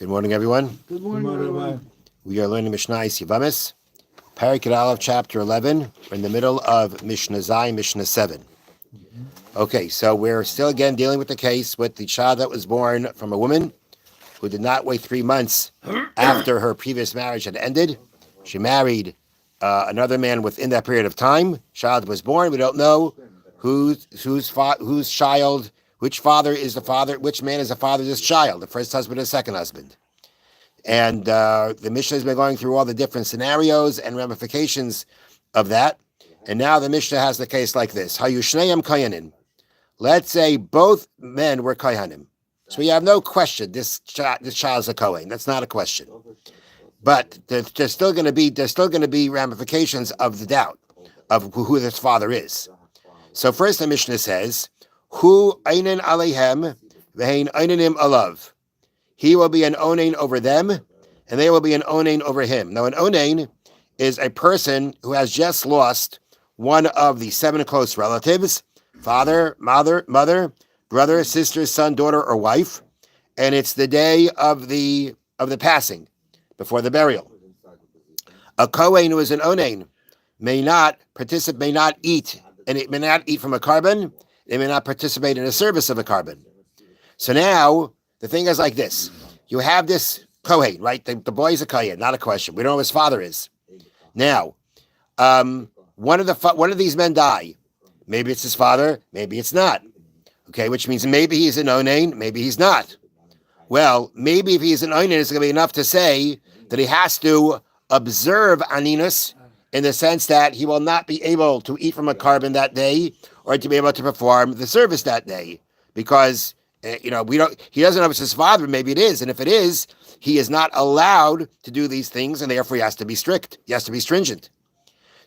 Good morning, everyone. Good morning, everyone. We are learning Mishna Yevamos, Parak Aleph, chapter 11. We're in the middle of Mishna Zai, Mishna 7. Okay, so we're still again dealing with the case with the child that was born from a woman who did not wait 3 months after her previous marriage had ended. She married another man within that period of time. Child was born. We don't know whose child, which father is the father, which man is the father of this child, the first husband or second husband. And the Mishnah has been going through all the different scenarios and ramifications of that. And now the Mishnah has the case like this. Hayushneim koyanim. Let's say both men were koyanim. So we have no question this child's a kohen. That's not a question. But there's still going to be ramifications of the doubt of who this father is. So first the Mishnah says, Hu einin aleihem v'hein eininim alav. He will be an onain over them, and they will be an onain over him. Now, an onain is a person who has just lost one of the 7 close relatives: father, mother, brother, sister, son, daughter, or wife. And it's the day of the passing, before the burial. A kohen who is an onain may not eat, and it may not eat from a carbon. They may not participate in the service of a carbon. So now the thing is like this: you have this kohen, right? The boy's a kohen, not a question. We don't know who his father is. Now, one of these men die. Maybe it's his father, maybe it's not. Okay, which means maybe he's an onain, maybe he's not. Well, maybe if he's an onain, it's going to be enough to say that he has to observe aninus, in the sense that he will not be able to eat from a carbon that day or to be able to perform the service that day, because he doesn't know if it's his father. Maybe it is, and if it is, he is not allowed to do these things, and therefore he has to be strict. He has to be stringent.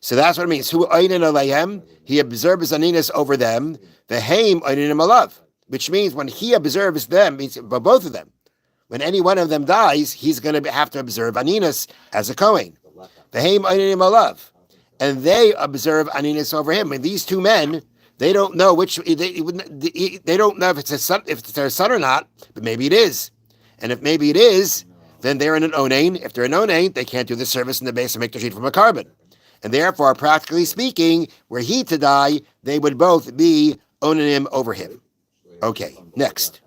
So that's what it means. Hu einin aleihem. He observes aninus over them. V'heim eininim alav, which means when he observes them, means both of them. When any one of them dies, he's going to have to observe aninus as a kohen. V'heim eininim alav, and they observe aninus over him. And these two men, they don't know they don't know if it's their son or not, but maybe it is. And if maybe it is, then they're in an onain. If they're an onain, they can't do the service in the base of mikdash from a carbon. And therefore, practically speaking, were he to die, they would both be onanim over him. Okay, next.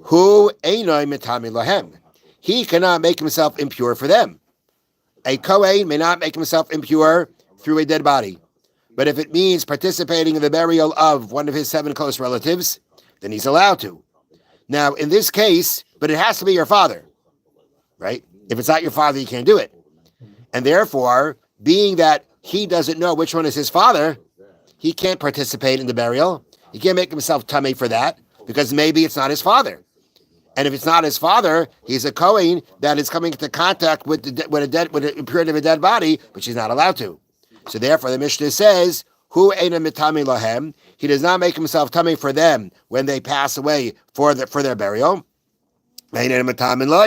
Hu einoi mitami lahem. He cannot make himself impure for them. A kohen may not make himself impure through a dead body. But if it means participating in the burial of one of his 7 close relatives, then he's allowed to. Now, in this case, but it has to be your father, right? If it's not your father, you can't do it. And therefore, being that he doesn't know which one is his father, he can't participate in the burial. He can't make himself tummy for that, because maybe it's not his father. And if it's not his father, he's a kohen that is coming into contact with the impurity of a dead body, which he's not allowed to. So therefore, the Mishnah says, "Hu eina mitami lahem." He does not make himself tummy for them when they pass away for their burial. Eina mitami lo,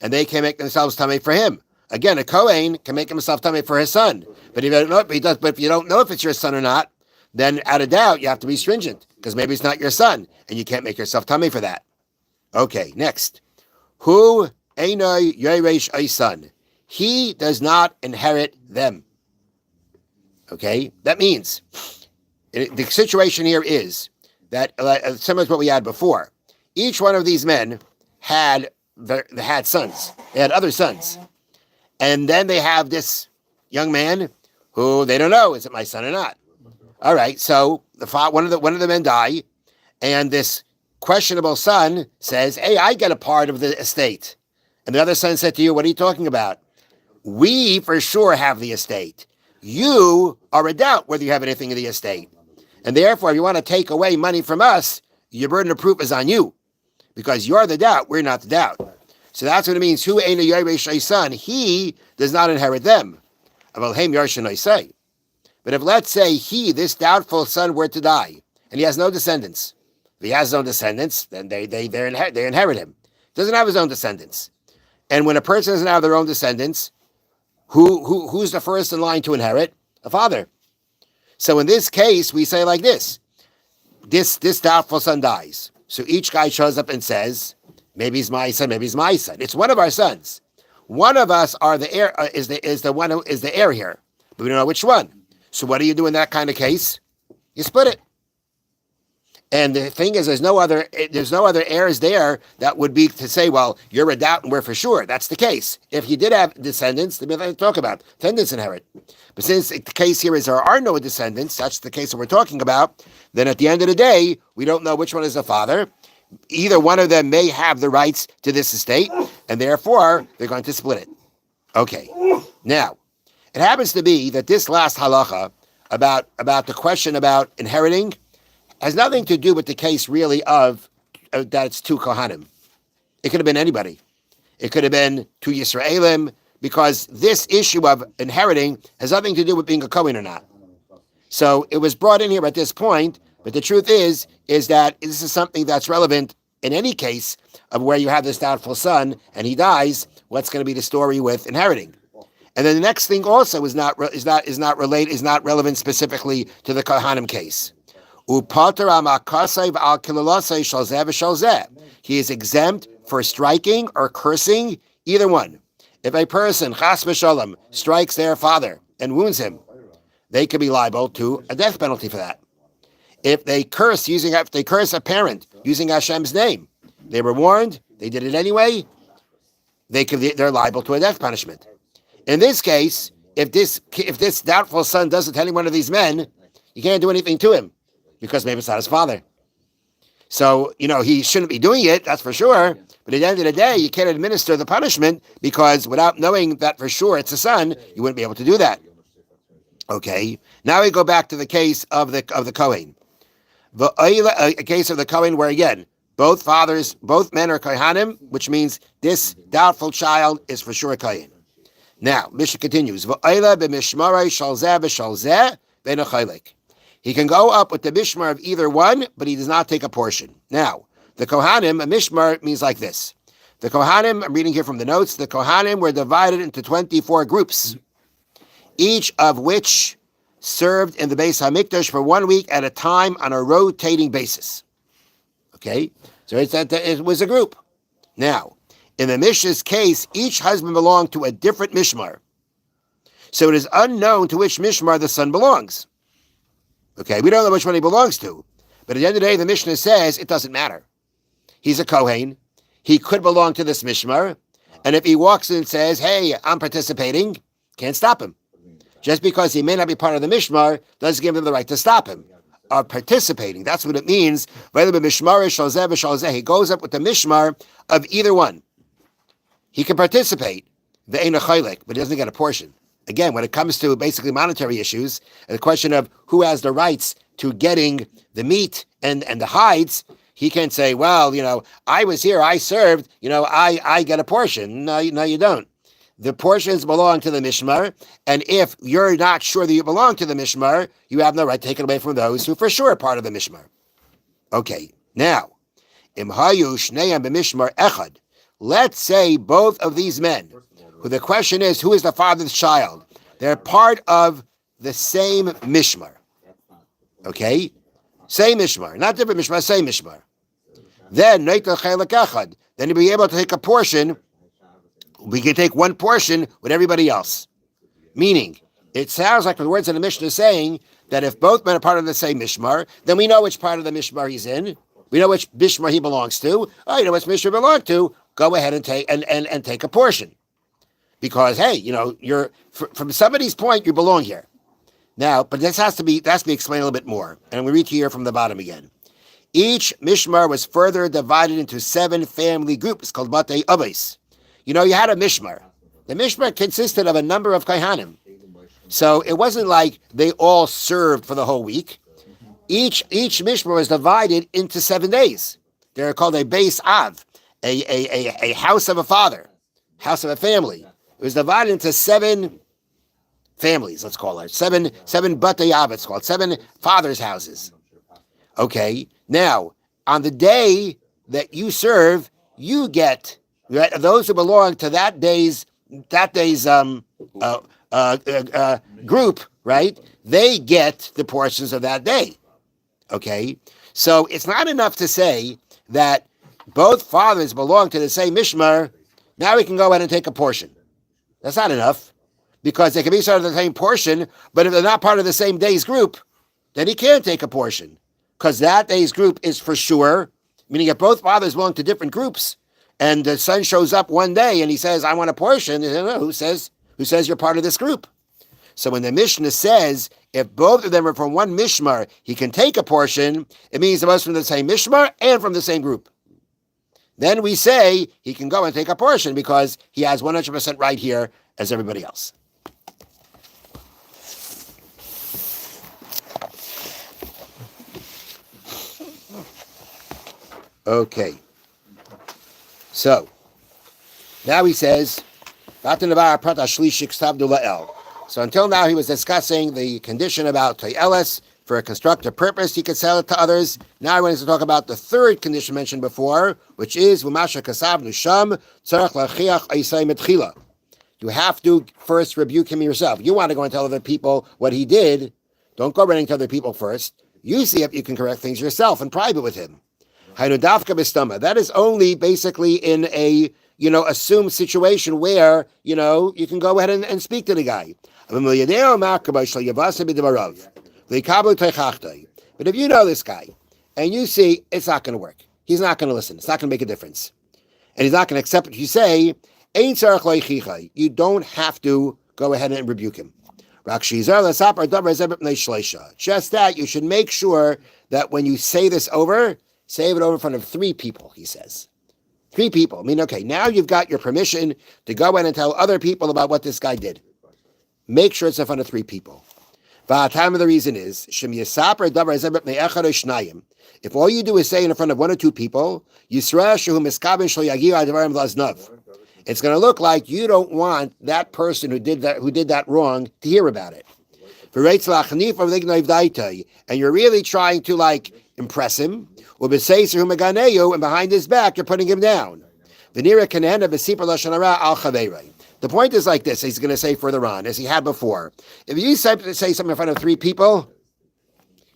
and they can make themselves tummy for him. Again, a kohen can make himself tummy for his son, but if you don't know if it's your son or not, then out of doubt you have to be stringent, because maybe it's not your son, and you can't make yourself tummy for that. Okay, next. Hu einoi yoresh son. He does not inherit them. Okay, that means the situation here is that similar to what we had before. Each one of these men had sons. They had other sons, and then they have this young man who they don't know, is it my son or not? All right, so one of the men die, and this questionable son says, "Hey, I get a part of the estate," and the other son said to you, "What are you talking about? We for sure have the estate. You are a doubt whether you have anything in the estate. And therefore, if you want to take away money from us, your burden of proof is on you, because you're the doubt, we're not the doubt." So that's what it means. Hu eina yoresh son. He does not inherit them. But if, let's say, this doubtful son were to die, and he has no descendants. If he has no descendants, then they inherit him. He doesn't have his own descendants. And when a person doesn't have their own descendants, who's the first in line to inherit? A father. So in this case, we say like this. This doubtful son dies. So each guy shows up and says, Maybe he's my son. Maybe he's my son. It's one of our sons. One of us are the heir. Is the one who is the heir here, but we don't know which one. So what do you do in that kind of case? You split it. And the thing is, there's no other heirs there that would be to say, well, you're a doubt and we're for sure. That's the case. If you did have descendants, then we talk about descendants inherit. But since the case here is there are no descendants, that's the case that we're talking about, then at the end of the day, we don't know which one is the father. Either one of them may have the rights to this estate, and therefore they're going to split it. Okay. Now, it happens to be that this last halacha about the question about inheriting has nothing to do with the case really of that it's two Kohanim. It could have been anybody. It could have been two Yisraelim, because this issue of inheriting has nothing to do with being a Kohen or not. So it was brought in here at this point, but the truth is that this is something that's relevant in any case of where you have this doubtful son and he dies. What's going to be the story with inheriting? And then the next thing also is not relevant specifically to the Kohanim case. He is exempt for striking or cursing either one. If a person, chas v'shalom, strikes their father and wounds him, they could be liable to a death penalty for that. If they curse a parent using Hashem's name, they were warned, they did it anyway, they're liable to a death punishment. In this case, if this doubtful son does it to any one of these men, you can't do anything to him, because maybe it's not his father. So, he shouldn't be doing it, that's for sure. But at the end of the day, you can't administer the punishment, because without knowing that for sure it's a son, you wouldn't be able to do that. Okay, now we go back to the case of the Kohen. A case of the Kohen where, again, both men are Kohanim, which means this doubtful child is for sure a Kohen. Now, Mishna continues. He can go up with the mishmar of either one, but he does not take a portion. Now, the Kohanim, a mishmar means like this. The Kohanim, I'm reading here from the notes, the Kohanim were divided into 24 groups, each of which served in the Beis HaMikdash for 1 week at a time on a rotating basis. Okay? So it was a group. Now, in the Mishna's case, each husband belonged to a different mishmar. So it is unknown to which mishmar the son belongs. Okay, we don't know which one he belongs to. But at the end of the day, the Mishnah says it doesn't matter. He's a Kohen. He could belong to this mishmar. And if he walks in and says, hey, I'm participating, can't stop him. Just because he may not be part of the mishmar doesn't give him the right to stop him. Participating, that's what it means. He goes up with the mishmar of either one. He can participate, but he doesn't get a portion. Again, when it comes to basically monetary issues, and the question of who has the rights to getting the meat and the hides, he can say, well, I was here, I served, I get a portion. No, you don't. The portions belong to the mishmar, and if you're not sure that you belong to the mishmar, you have no right to take it away from those who for sure are part of the mishmar. Okay, now, imhayu shneim b'mishmar echad. Let's say both of these men, who the question is, who is the father's child? They're part of the same mishmar. Okay? Same mishmar. Not different mishmar, same mishmar. Then, then you'll be able to take a portion. We can take one portion with everybody else. Meaning, it sounds like the words in the Mishnah is saying that if both men are part of the same mishmar, then we know which part of the mishmar he's in. We know which mishmar he belongs to. Oh, you know which mishmar belong to. Go ahead and take a portion. Because, hey, you're from somebody's point, you belong here. Now, but this has to be explained a little bit more. And we read here from the bottom again. Each mishmar was further divided into 7 family groups called Batei Avos. You had a mishmar. The mishmar consisted of a number of Kohanim. So it wasn't like they all served for the whole week. Each mishmar was divided into 7 days. They're called a Beis Av, a house of a father, house of a family. It was divided into 7 families, let's call it. 7 Batei Av, it's called. 7 fathers' houses. Okay. Now, on the day that you serve, you get those who belong to that day's group, right? They get the portions of that day. Okay. So it's not enough to say that both fathers belong to the same mishmar, now we can go ahead and take a portion. That's not enough, because they can be sort of the same portion, but if they're not part of the same day's group, then he can't take a portion, because that day's group is for sure, meaning if both fathers belong to different groups, and the son shows up one day and he says, I want a portion, who says you're part of this group? So when the Mishnah says, if both of them are from one mishmar, he can take a portion, it means they're both from the same mishmar and from the same group. Then we say he can go and take a portion because he has 100% right here as everybody else. Okay. So, now he says, so until now he was discussing the condition about toyeles. For a constructive purpose, he could sell it to others. Now he wants to talk about the third condition mentioned before, which is V'masha kasavnu sham tzarich lachiach eisai mitchila. You have to first rebuke him yourself. You want to go and tell other people what he did. Don't go running to other people first. You see if you can correct things yourself in private with him. Hainu dafka b'stama. That is only basically in a assumed situation where you can go ahead and speak to the guy. But if you know this guy and you see it's not going to work, he's not going to listen, it's not going to make a difference, and he's not going to accept what you say, you don't have to go ahead and rebuke him. Just that you should make sure that when you say it over in front of 3 people, he says. 3 people. I mean, okay, now you've got your permission to go in and tell other people about what this guy did. Make sure it's in front of 3 people. The reason is, if all you do is say in front of 1 or 2 people, it's going to look like you don't want that person who did that wrong to hear about it. And you're really trying to impress him, and behind his back you're putting him down. The point is like this, he's going to say further on, as he had before. If you say something in front of 3 people,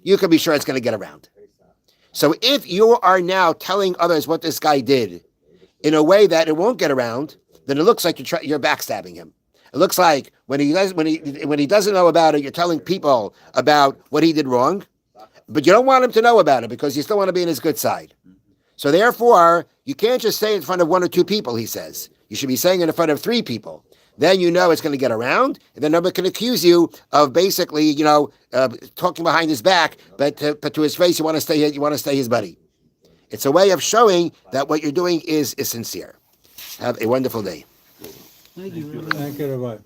you can be sure it's going to get around. So if you are now telling others what this guy did in a way that it won't get around, then it looks like you're backstabbing him. It looks like when he doesn't know about it, you're telling people about what he did wrong, but you don't want him to know about it because you still want to be in his good side. So therefore, you can't just say in front of 1 or 2 people, he says. You should be saying it in front of 3 people. Then you know it's going to get around, and then nobody can accuse you of basically, talking behind his back, but to his face, you want to stay his buddy. It's a way of showing that what you're doing is sincere. Have a wonderful day. Thank you. Thank you. Bye.